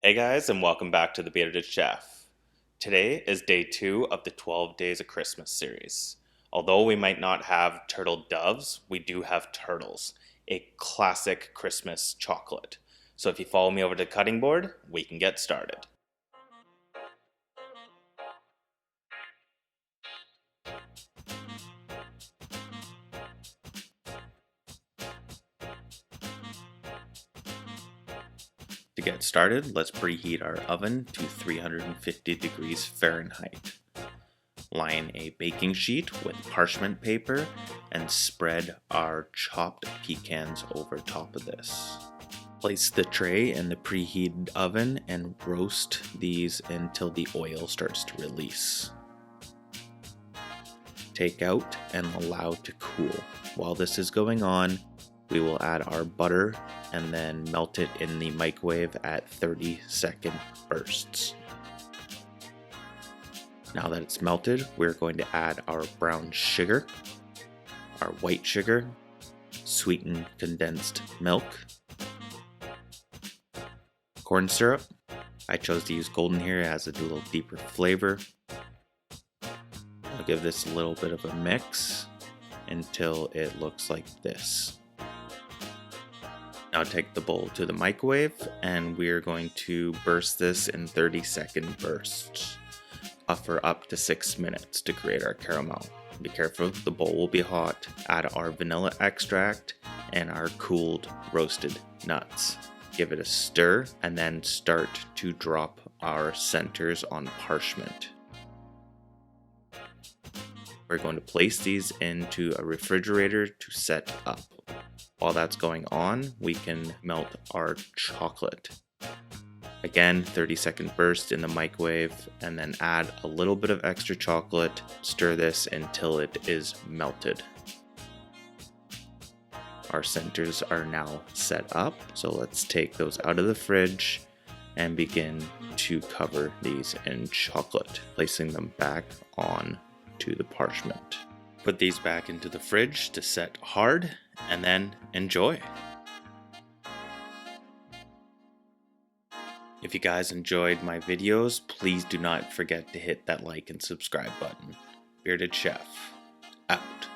Hey guys, and welcome back to the Bearded Chef. Today is day 2 of the 12 Days of Christmas series. Although we might not have turtle doves, we do have turtles, a classic Christmas chocolate. So if you follow me over to the cutting board, we can get started. To get started, let's preheat our oven to 350 degrees Fahrenheit. Line a baking sheet with parchment paper and spread our chopped pecans over top of this. Place the tray in the preheated oven and roast these until the oil starts to release. Take out and allow to cool. While this is going on, we will add our butter and then melt it in the microwave at 30-second bursts. Now that it's melted, we're going to add our brown sugar, our white sugar, sweetened condensed milk, corn syrup. I chose to use golden here, it has a little deeper flavor. I'll give this a little bit of a mix until it looks like this. Now take the bowl to the microwave and we're going to burst this in 30-second bursts. For up to 6 minutes to create our caramel. Be careful, the bowl will be hot. Add our vanilla extract and our cooled roasted nuts. Give it a stir and then start to drop our centers on parchment. We're going to place these into a refrigerator to set up. While that's going on, we can melt our chocolate. Again, 30-second burst in the microwave and then add a little bit of extra chocolate. Stir this until it is melted. Our centers are now set up, so let's take those out of the fridge and begin to cover these in chocolate, placing them back on to the parchment. Put these back into the fridge to set hard and then enjoy. If you guys enjoyed my videos, please do not forget to hit that like and subscribe button. Bearded Chef, out.